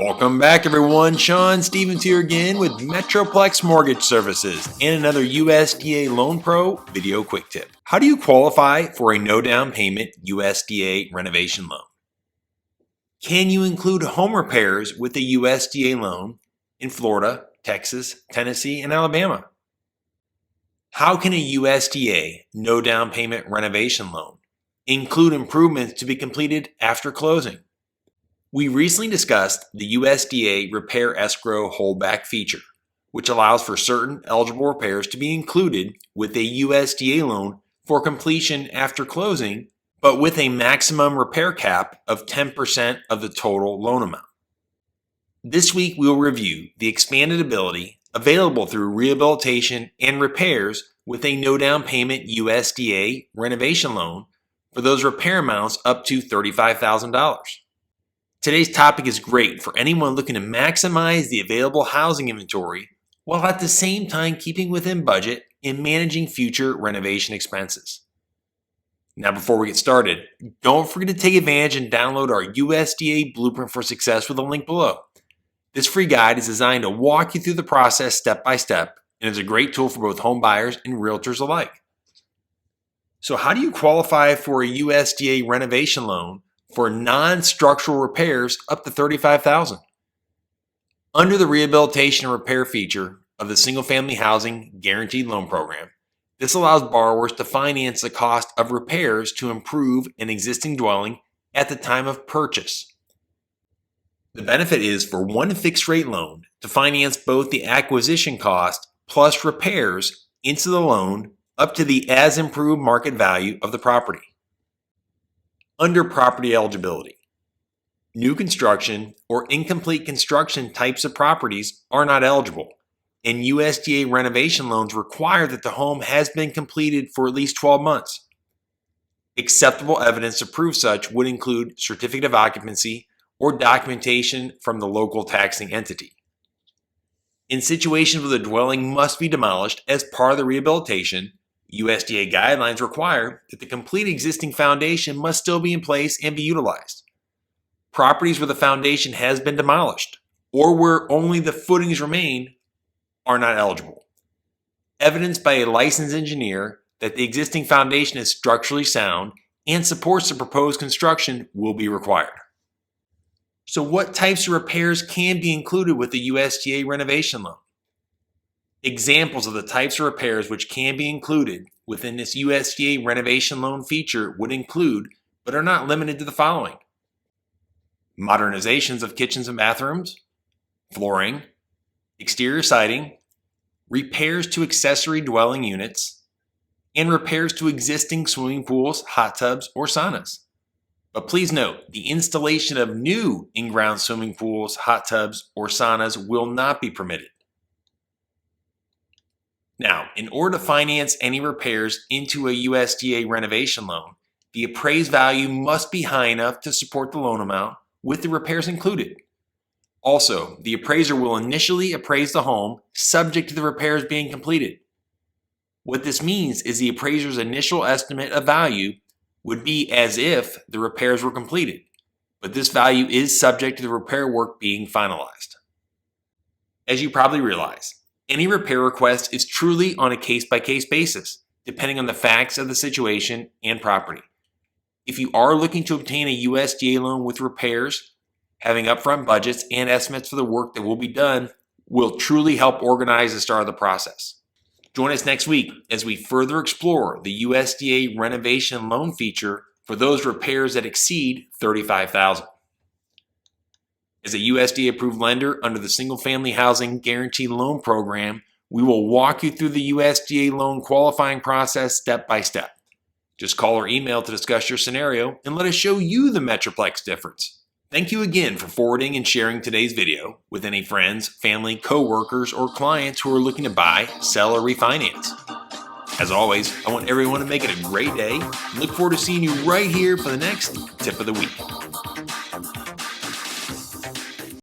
Welcome back, everyone. Sean Stevens here again with Metroplex Mortgage Services and another USDA Loan Pro video quick tip. How do you qualify for a no down payment USDA renovation loan? Can you include home repairs with a USDA loan in Florida, Texas, Tennessee, and Alabama? How can a USDA no down payment renovation loan include improvements to be completed after closing? We recently discussed the USDA Repair Escrow holdback feature, which allows for certain eligible repairs to be included with a USDA loan for completion after closing, but with a maximum repair cap of 10% of the total loan amount. This week, we will review the expanded ability available through rehabilitation and repairs with a no down payment USDA renovation loan for those repair amounts up to $35,000. Today's topic is great for anyone looking to maximize the available housing inventory while at the same time keeping within budget and managing future renovation expenses. Now, before we get started, don't forget to take advantage and download our USDA Blueprint for Success with a link below. This free guide is designed to walk you through the process step by step and is a great tool for both home buyers and realtors alike. So how do you qualify for a USDA renovation loan for non-structural repairs up to $35,000? Under the rehabilitation and repair feature of the Single Family Housing Guaranteed Loan Program, this allows borrowers to finance the cost of repairs to improve an existing dwelling at the time of purchase. The benefit is for one fixed rate loan to finance both the acquisition cost plus repairs into the loan up to the as improved market value of the property. Under property eligibility, new construction or incomplete construction types of properties are not eligible, and USDA renovation loans require that the home has been completed for at least 12 months. Acceptable evidence to prove such would include certificate of occupancy or documentation from the local taxing entity. In situations where the dwelling must be demolished as part of the rehabilitation, USDA guidelines require that the complete existing foundation must still be in place and be utilized. Properties where the foundation has been demolished or where only the footings remain are not eligible. Evidence by a licensed engineer that the existing foundation is structurally sound and supports the proposed construction will be required. So what types of repairs can be included with the USDA renovation loan? Examples of the types of repairs which can be included within this USDA renovation loan feature would include, but are not limited to, the following: modernizations of kitchens and bathrooms, flooring, exterior siding, repairs to accessory dwelling units, and repairs to existing swimming pools, hot tubs, or saunas. But please note, the installation of new in-ground swimming pools, hot tubs, or saunas will not be permitted. Now, in order to finance any repairs into a USDA renovation loan, the appraised value must be high enough to support the loan amount with the repairs included. Also, the appraiser will initially appraise the home subject to the repairs being completed. What this means is the appraiser's initial estimate of value would be as if the repairs were completed, but this value is subject to the repair work being finalized. As you probably realize, any repair request is truly on a case-by-case basis, depending on the facts of the situation and property. If you are looking to obtain a USDA loan with repairs, having upfront budgets and estimates for the work that will be done will truly help organize the start of the process. Join us next week as we further explore the USDA renovation loan feature for those repairs that exceed $35,000. As a USDA-approved lender under the Single Family Housing Guaranteed Loan Program, we will walk you through the USDA loan qualifying process step by step. Just call or email to discuss your scenario and let us show you the Metroplex difference. Thank you again for forwarding and sharing today's video with any friends, family, co-workers, or clients who are looking to buy, sell, or refinance. As always, I want everyone to make it a great day and look forward to seeing you right here for the next tip of the week.